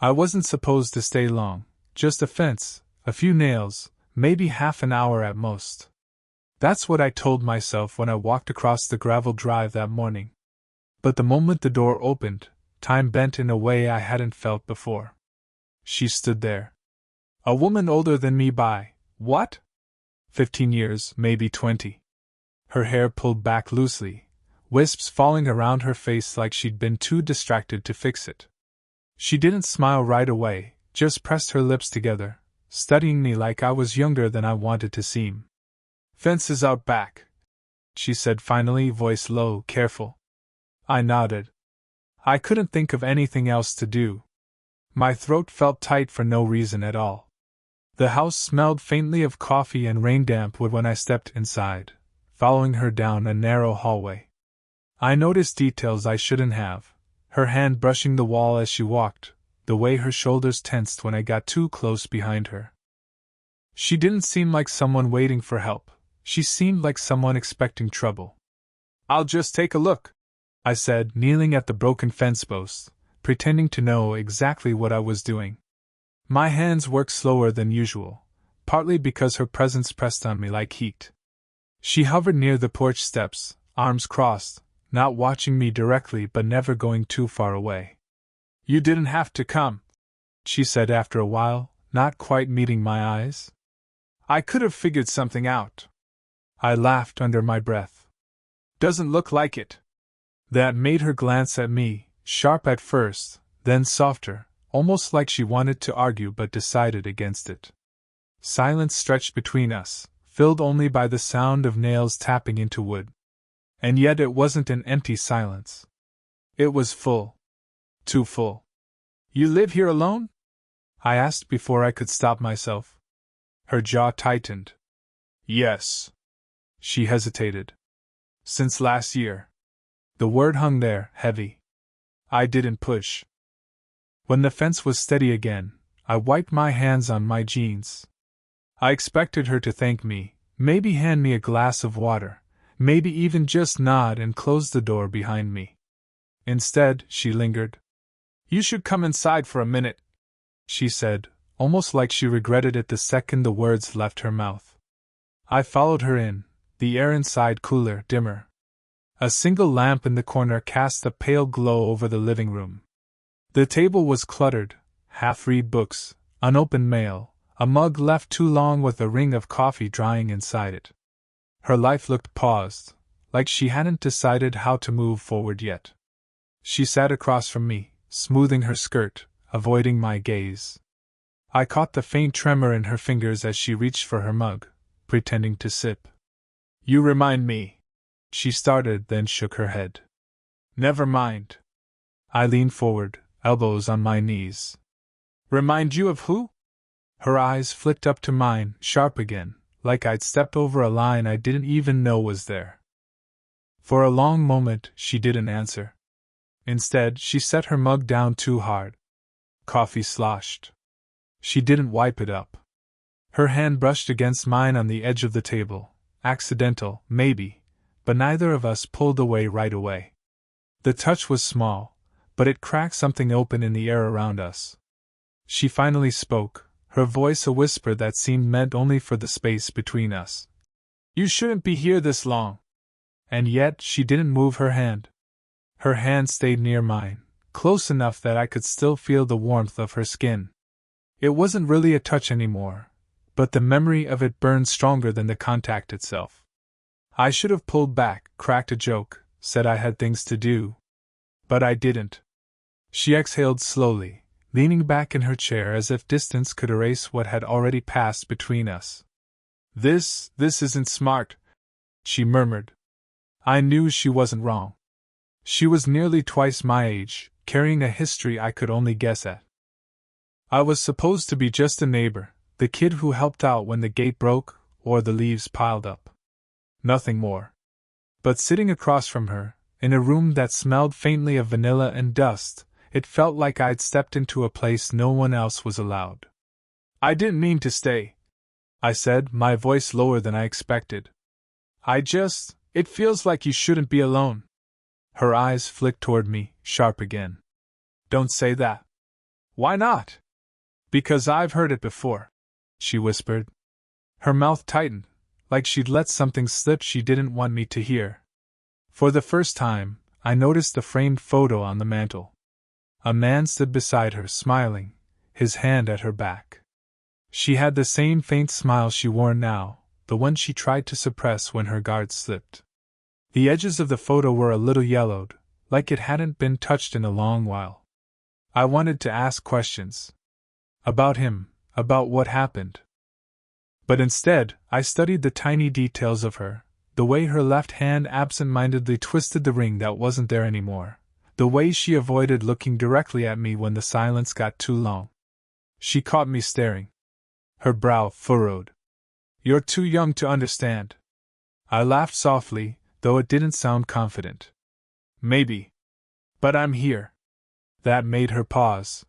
I wasn't supposed to stay long, just a fence, a few nails, maybe half an hour at most. That's what I told myself when I walked across the gravel drive that morning. But the moment the door opened, time bent in a way I hadn't felt before. She stood there. A woman older than me by, what? 15 years, maybe 20. Her hair pulled back loosely, wisps falling around her face like she'd been too distracted to fix it. She didn't smile right away, just pressed her lips together, studying me like I was younger than I wanted to seem. "Fence is out back," she said finally, voice low, careful. I nodded. I couldn't think of anything else to do. My throat felt tight for no reason at all. The house smelled faintly of coffee and rain-damp wood when I stepped inside, following her down a narrow hallway. I noticed details I shouldn't have, her hand brushing the wall as she walked, the way her shoulders tensed when I got too close behind her. She didn't seem like someone waiting for help, she seemed like someone expecting trouble. "I'll just take a look," I said, kneeling at the broken fence post, pretending to know exactly what I was doing. My hands worked slower than usual, partly because her presence pressed on me like heat. She hovered near the porch steps, arms crossed, not watching me directly but never going too far away. "You didn't have to come," she said after a while, not quite meeting my eyes. "I could have figured something out." I laughed under my breath. "Doesn't look like it." That made her glance at me, sharp at first, then softer, almost like she wanted to argue but decided against it. Silence stretched between us, filled only by the sound of nails tapping into wood. And yet it wasn't an empty silence. It was full. Too full. "You live here alone?" I asked before I could stop myself. Her jaw tightened. "Yes." She hesitated. "Since last year." The word hung there, heavy. I didn't push. When the fence was steady again, I wiped my hands on my jeans. I expected her to thank me, maybe hand me a glass of water, maybe even just nod and close the door behind me. Instead, she lingered. "You should come inside for a minute," she said, almost like she regretted it the second the words left her mouth. I followed her in, the air inside cooler, dimmer. A single lamp in the corner cast a pale glow over the living room. The table was cluttered, half-read books, unopened mail, a mug left too long with a ring of coffee drying inside it. Her life looked paused, like she hadn't decided how to move forward yet. She sat across from me, smoothing her skirt, avoiding my gaze. I caught the faint tremor in her fingers as she reached for her mug, pretending to sip. "You remind me," she started, then shook her head. "Never mind." I leaned forward, elbows on my knees. "Remind you of who?" Her eyes flicked up to mine, sharp again, like I'd stepped over a line I didn't even know was there. For a long moment, she didn't answer. Instead, she set her mug down too hard. Coffee sloshed. She didn't wipe it up. Her hand brushed against mine on the edge of the table, accidental, maybe, but neither of us pulled away right away. The touch was small, but it cracked something open in the air around us. She finally spoke, her voice a whisper that seemed meant only for the space between us. "You shouldn't be here this long." And yet she didn't move her hand. Her hand stayed near mine, close enough that I could still feel the warmth of her skin. It wasn't really a touch anymore, but the memory of it burned stronger than the contact itself. I should have pulled back, cracked a joke, said I had things to do. But I didn't. She exhaled slowly, leaning back in her chair as if distance could erase what had already passed between us. This isn't smart," she murmured. I knew she wasn't wrong. She was nearly twice my age, carrying a history I could only guess at. I was supposed to be just a neighbor, the kid who helped out when the gate broke or the leaves piled up. Nothing more. But sitting across from her, in a room that smelled faintly of vanilla and dust, it felt like I'd stepped into a place no one else was allowed. "I didn't mean to stay," I said, my voice lower than I expected. It feels like you shouldn't be alone." Her eyes flicked toward me, sharp again. "Don't say that." Why not? Because I've heard it before, she whispered. Her mouth tightened, like she'd let something slip she didn't want me to hear. For the first time, I noticed the framed photo on the mantel. A man stood beside her, smiling, his hand at her back. She had the same faint smile she wore now, the one she tried to suppress when her guard slipped. The edges of the photo were a little yellowed, like it hadn't been touched in a long while. I wanted to ask questions. About him, about what happened. But instead, I studied the tiny details of her, the way her left hand absent-mindedly twisted the ring that wasn't there anymore, the way she avoided looking directly at me when the silence got too long. She caught me staring. Her brow furrowed. You're too young to understand. I laughed softly, though it didn't sound confident. Maybe. But I'm here. That made her pause.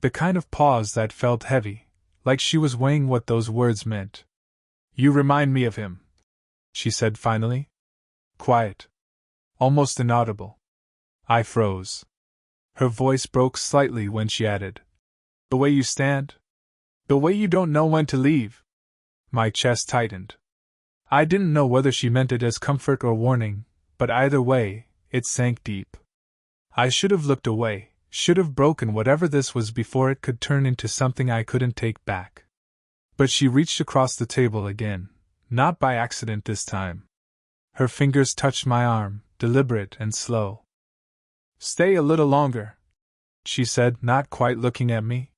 The kind of pause that felt heavy, like she was weighing what those words meant. You remind me of him, she said finally. Quiet. Almost inaudible. I froze. Her voice broke slightly when she added, the way you stand? The way you don't know when to leave? My chest tightened. I didn't know whether she meant it as comfort or warning, but either way, it sank deep. I should have looked away, should have broken whatever this was before it could turn into something I couldn't take back. But she reached across the table again, not by accident this time. Her fingers touched my arm, deliberate and slow. Stay a little longer, she said, not quite looking at me.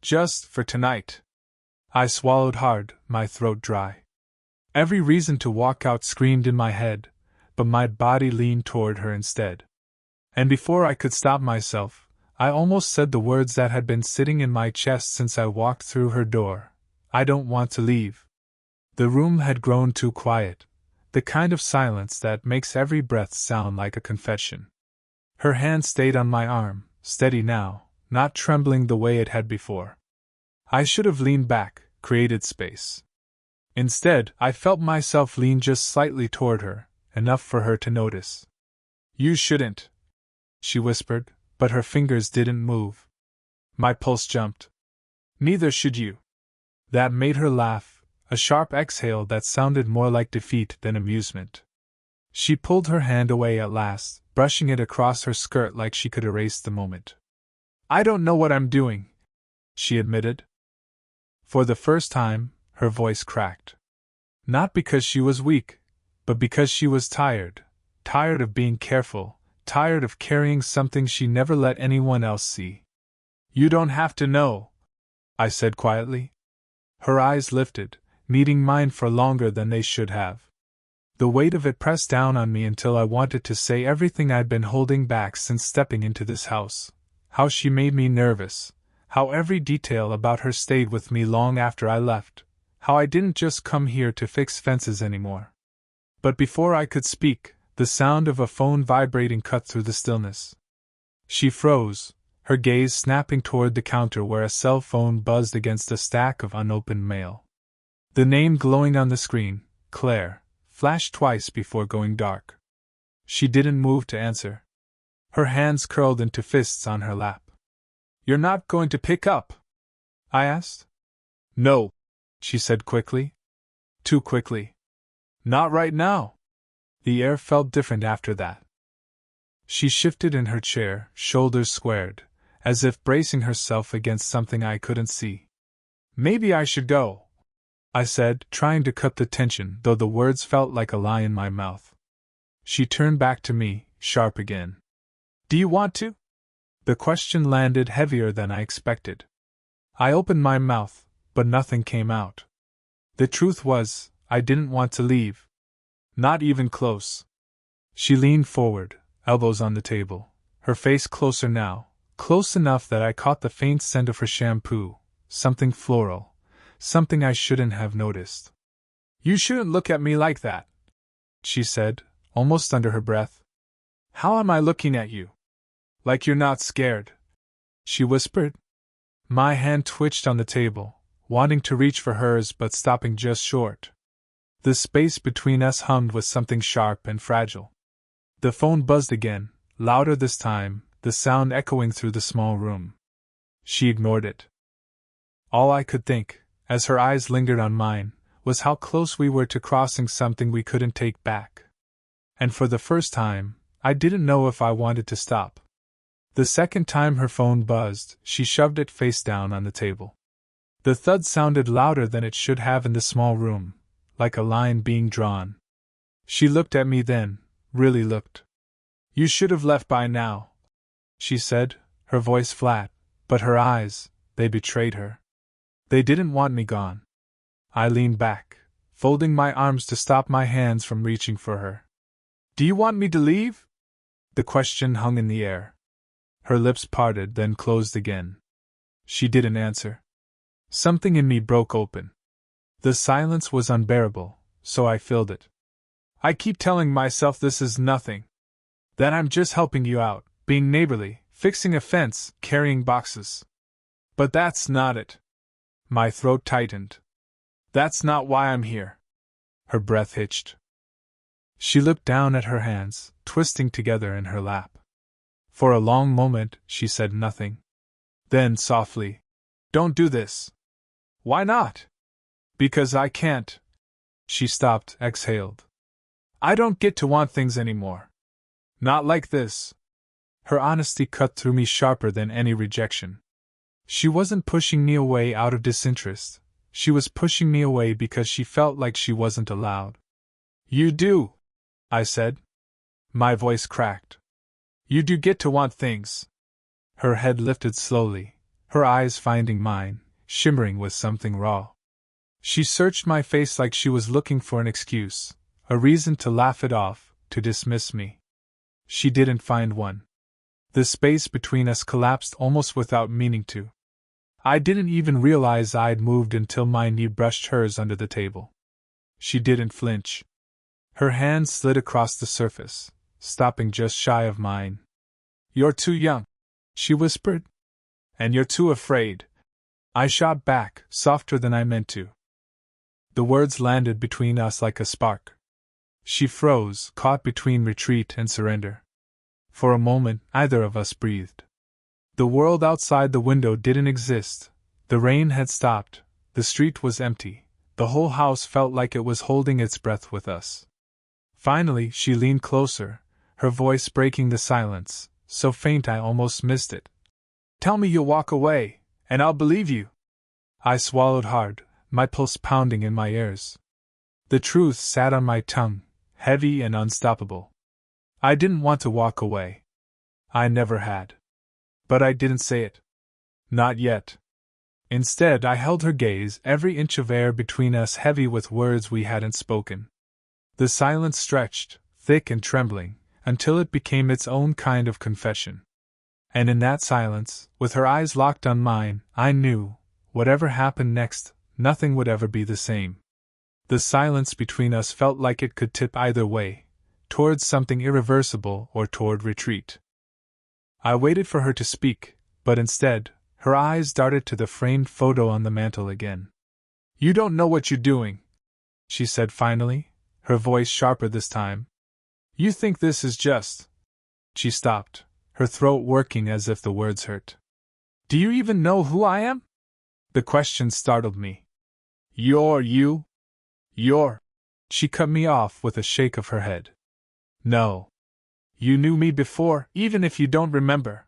Just for tonight. I swallowed hard, my throat dry. Every reason to walk out screamed in my head, but my body leaned toward her instead. And before I could stop myself, I almost said the words that had been sitting in my chest since I walked through her door. I don't want to leave. The room had grown too quiet, the kind of silence that makes every breath sound like a confession. Her hand stayed on my arm, steady now, not trembling the way it had before. I should have leaned back, created space. Instead, I felt myself lean just slightly toward her, enough for her to notice. You shouldn't, she whispered, but her fingers didn't move. My pulse jumped. Neither should you. That made her laugh, a sharp exhale that sounded more like defeat than amusement. She pulled her hand away at last, brushing it across her skirt like she could erase the moment. I don't know what I'm doing, she admitted. For the first time, her voice cracked. Not because she was weak, but because she was tired of being careful, tired of carrying something she never let anyone else see. You don't have to know, I said quietly. Her eyes lifted, meeting mine for longer than they should have. The weight of it pressed down on me until I wanted to say everything I'd been holding back since stepping into this house. How she made me nervous, how every detail about her stayed with me long after I left, how I didn't just come here to fix fences anymore. But before I could speak, the sound of a phone vibrating cut through the stillness. She froze, her gaze snapping toward the counter where a cell phone buzzed against a stack of unopened mail. The name glowing on the screen, Claire, flashed twice before going dark. She didn't move to answer. Her hands curled into fists on her lap. You're not going to pick up? I asked. No, she said quickly. Too quickly. Not right now. The air felt different after that. She shifted in her chair, shoulders squared, as if bracing herself against something I couldn't see. Maybe I should go, I said, trying to cut the tension, though the words felt like a lie in my mouth. She turned back to me, sharp again. Do you want to? The question landed heavier than I expected. I opened my mouth, but nothing came out. The truth was, I didn't want to leave. Not even close. She leaned forward, elbows on the table, her face closer now, close enough that I caught the faint scent of her shampoo, something floral, something I shouldn't have noticed. You shouldn't look at me like that, she said, almost under her breath. How am I looking at you? Like you're not scared, she whispered. My hand twitched on the table, wanting to reach for hers but stopping just short. The space between us hummed with something sharp and fragile. The phone buzzed again, louder this time, the sound echoing through the small room. She ignored it. All I could think, as her eyes lingered on mine, was how close we were to crossing something we couldn't take back. And for the first time, I didn't know if I wanted to stop. The second time her phone buzzed, she shoved it face down on the table. The thud sounded louder than it should have in the small room, like a line being drawn. She looked at me then, really looked. "You should have left by now," she said, her voice flat, but her eyes, they betrayed her. They didn't want me gone. I leaned back, folding my arms to stop my hands from reaching for her. "Do you want me to leave?" The question hung in the air. Her lips parted, then closed again. She didn't answer. Something in me broke open. The silence was unbearable, so I filled it. "I keep telling myself this is nothing. That I'm just helping you out, being neighborly, fixing a fence, carrying boxes. But that's not it." My throat tightened. "That's not why I'm here." Her breath hitched. She looked down at her hands, twisting together in her lap. For a long moment, she said nothing. Then, softly, "Don't do this." "Why not?" "Because I can't." She stopped, exhaled. "I don't get to want things anymore. Not like this." Her honesty cut through me sharper than any rejection. She wasn't pushing me away out of disinterest. She was pushing me away because she felt like she wasn't allowed. "You do," I said. My voice cracked. "You do get to want things." Her head lifted slowly, her eyes finding mine, shimmering with something raw. She searched my face like she was looking for an excuse, a reason to laugh it off, to dismiss me. She didn't find one. The space between us collapsed almost without meaning to. I didn't even realize I'd moved until my knee brushed hers under the table. She didn't flinch. Her hand slid across the surface, stopping just shy of mine. "You're too young," she whispered. "And you're too afraid." I shot back, softer than I meant to. The words landed between us like a spark. She froze, caught between retreat and surrender. For a moment, neither of us breathed. The world outside the window didn't exist. The rain had stopped, the street was empty, the whole house felt like it was holding its breath with us. Finally, she leaned closer, her voice breaking the silence, so faint I almost missed it. "Tell me you'll walk away, and I'll believe you." I swallowed hard, my pulse pounding in my ears. The truth sat on my tongue, heavy and unstoppable. I didn't want to walk away. I never had. But I didn't say it. Not yet. Instead, I held her gaze, every inch of air between us heavy with words we hadn't spoken. The silence stretched, thick and trembling, until it became its own kind of confession. And in that silence, with her eyes locked on mine, I knew, whatever happened next, nothing would ever be the same. The silence between us felt like it could tip either way, towards something irreversible or toward retreat. I waited for her to speak, but instead, her eyes darted to the framed photo on the mantel again. "You don't know what you're doing," she said finally, her voice sharper this time. "You think this is just—" She stopped, her throat working as if the words hurt. "Do you even know who I am?" The question startled me. You're. She cut me off with a shake of her head. "No. You knew me before, even if you don't remember."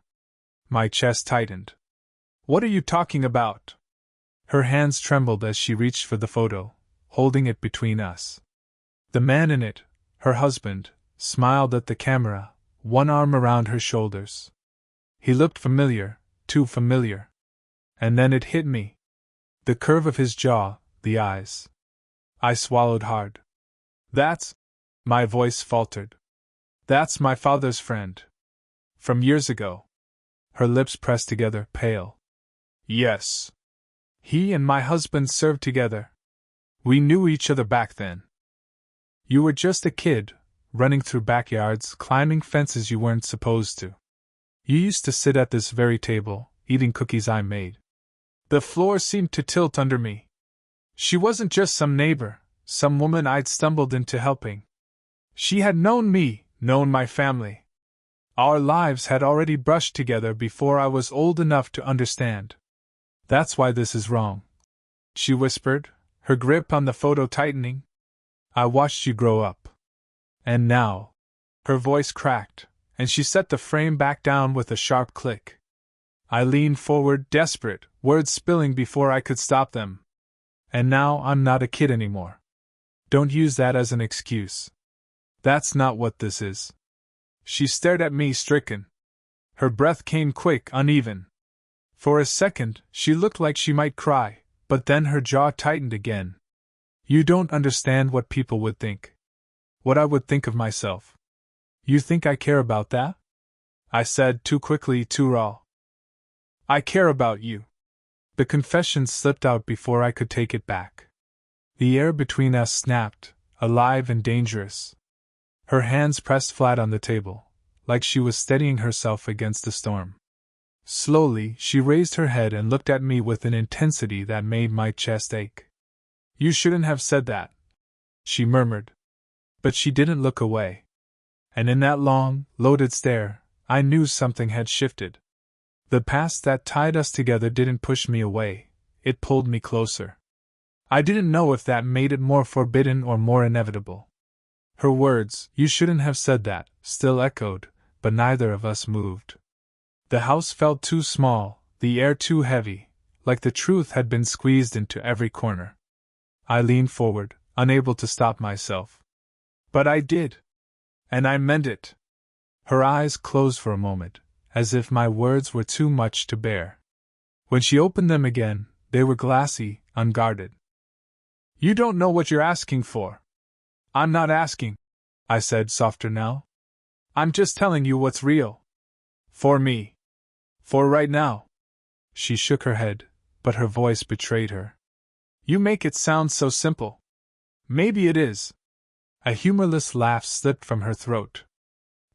My chest tightened. "What are you talking about?" Her hands trembled as she reached for the photo, holding it between us. The man in it, her husband, smiled at the camera, one arm around her shoulders. He looked familiar, too familiar. And then it hit me. The curve of his jaw, the eyes. I swallowed hard. "That's—" my voice faltered. "That's my father's friend. From years ago." Her lips pressed together, pale. "Yes. He and my husband served together. We knew each other back then. You were just a kid, running through backyards, climbing fences you weren't supposed to. You used to sit at this very table, eating cookies I made. The floor seemed to tilt under me. She wasn't just some neighbor, some woman I'd stumbled into helping. She had known me, known my family. Our lives had already brushed together before I was old enough to understand. That's why this is wrong, she whispered, her grip on the photo tightening. I watched you grow up. And now. Her voice cracked, and she set the frame back down with a sharp click. I leaned forward, desperate, words spilling before I could stop them. And now I'm not a kid anymore. Don't use that as an excuse. That's not what this is. She stared at me, stricken. Her breath came quick, uneven. For a second, she looked like she might cry, but then her jaw tightened again. You don't understand what people would think. What I would think of myself. You think I care about that? I said, too quickly, too raw. I care about you. The confession slipped out before I could take it back. The air between us snapped, alive and dangerous. Her hands pressed flat on the table, like she was steadying herself against the storm. Slowly, she raised her head and looked at me with an intensity that made my chest ache. You shouldn't have said that, she murmured. But she didn't look away. And in that long, loaded stare, I knew something had shifted. The past that tied us together didn't push me away, it pulled me closer. I didn't know if that made it more forbidden or more inevitable. Her words, you shouldn't have said that, still echoed, but neither of us moved. The house felt too small, the air too heavy, like the truth had been squeezed into every corner. I leaned forward, unable to stop myself. But I did. And I meant it. Her eyes closed for a moment, as if my words were too much to bear. When she opened them again, they were glassy, unguarded. You don't know what you're asking for. I'm not asking, I said, softer now. I'm just telling you what's real. For me. For right now. She shook her head, but her voice betrayed her. You make it sound so simple. Maybe it is. A humorless laugh slipped from her throat.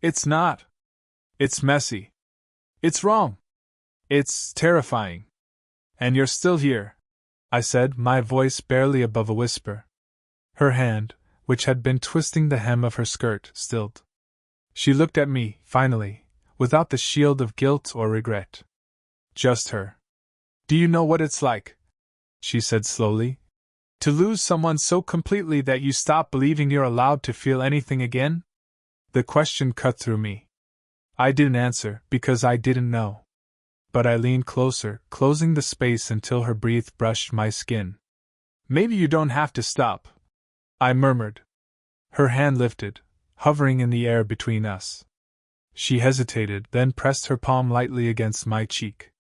It's not. It's messy. It's wrong. It's terrifying. And you're still here, I said, my voice barely above a whisper. Her hand, which had been twisting the hem of her skirt, stilled. She looked at me, finally, without the shield of guilt or regret. Just her. Do you know what it's like? She said slowly. To lose someone so completely that you stop believing you're allowed to feel anything again? The question cut through me. I didn't answer, because I didn't know. But I leaned closer, closing the space until her breath brushed my skin. Maybe you don't have to stop, I murmured. Her hand lifted, hovering in the air between us. She hesitated, then pressed her palm lightly against my cheek.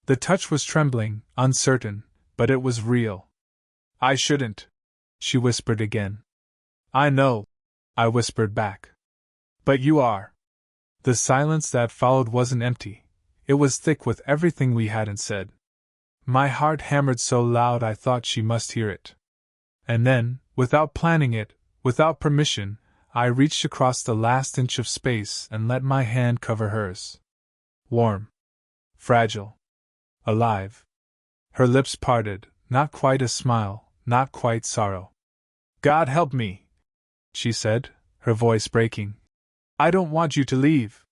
The touch was trembling, uncertain, but it was real. I shouldn't, she whispered again. I know, I whispered back. But you are. The silence that followed wasn't empty. It was thick with everything we hadn't said. My heart hammered so loud I thought she must hear it. And then, without planning it, without permission, I reached across the last inch of space and let my hand cover hers. Warm. Fragile. Alive. Her lips parted, not quite a smile, not quite sorrow. God help me, she said, her voice breaking. I don't want you to leave.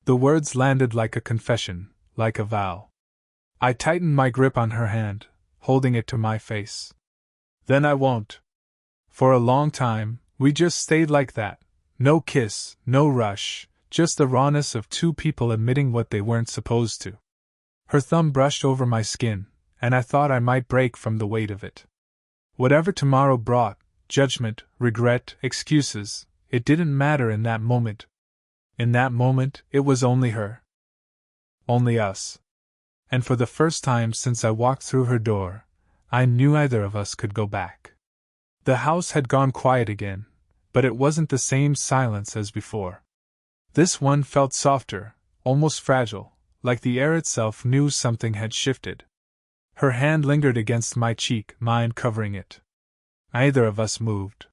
The words landed like a confession, like a vow. I tightened my grip on her hand, holding it to my face. Then I won't. For a long time, we just stayed like that. No kiss, no rush, just the rawness of two people admitting what they weren't supposed to. Her thumb brushed over my skin, and I thought I might break from the weight of it. Whatever tomorrow brought, judgment, regret, excuses, it didn't matter in that moment. In that moment, it was only her. Only us. And for the first time since I walked through her door, I knew neither of us could go back. The house had gone quiet again, but it wasn't the same silence as before. This one felt softer, almost fragile, like the air itself knew something had shifted. Her hand lingered against my cheek, mine covering it. Neither of us moved.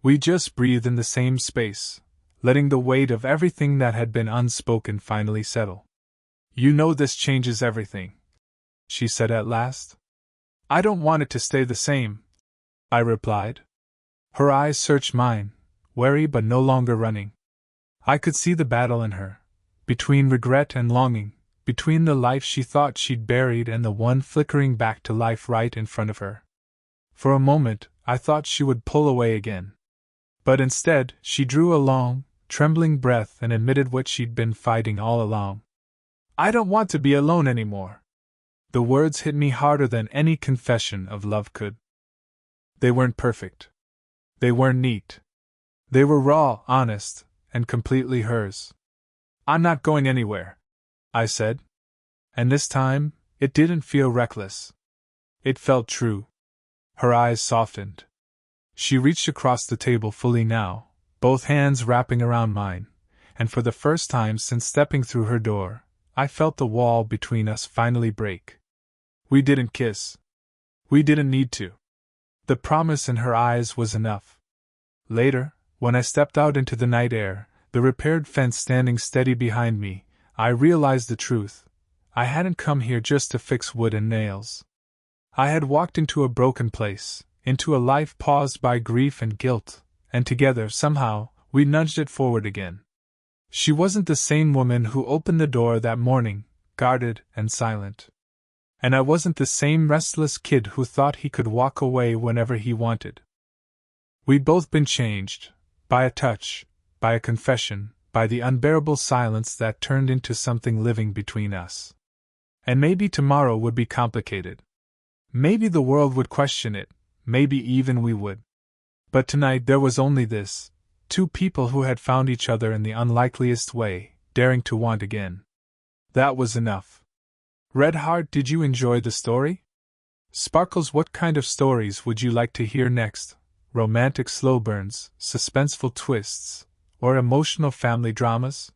We just breathed in the same space, letting the weight of everything that had been unspoken finally settle. You know this changes everything, she said at last. I don't want it to stay the same, I replied. Her eyes searched mine, wary but no longer running. I could see the battle in her, between regret and longing, between the life she thought she'd buried and the one flickering back to life right in front of her. For a moment, I thought she would pull away again. But instead, she drew a long, trembling breath and admitted what she'd been fighting all along. I don't want to be alone anymore. The words hit me harder than any confession of love could. They weren't perfect. They weren't neat. They were raw, honest, and completely hers. I'm not going anywhere, I said. And this time, it didn't feel reckless. It felt true. Her eyes softened. She reached across the table fully now, both hands wrapping around mine, and for the first time since stepping through her door, I felt the wall between us finally break. We didn't kiss. We didn't need to. The promise in her eyes was enough. Later, when I stepped out into the night air, the repaired fence standing steady behind me, I realized the truth. I hadn't come here just to fix wood and nails. I had walked into a broken place, into a life paused by grief and guilt, and together, somehow, we nudged it forward again. She wasn't the same woman who opened the door that morning, guarded and silent. And I wasn't the same restless kid who thought he could walk away whenever he wanted. We'd both been changed, by a touch, by a confession, by the unbearable silence that turned into something living between us. And maybe tomorrow would be complicated. Maybe the world would question it, maybe even we would. But tonight there was only this, two people who had found each other in the unlikeliest way, daring to want again. That was enough. Red Heart, did you enjoy the story? Sparkles, what kind of stories would you like to hear next? Romantic slow burns, suspenseful twists, or emotional family dramas?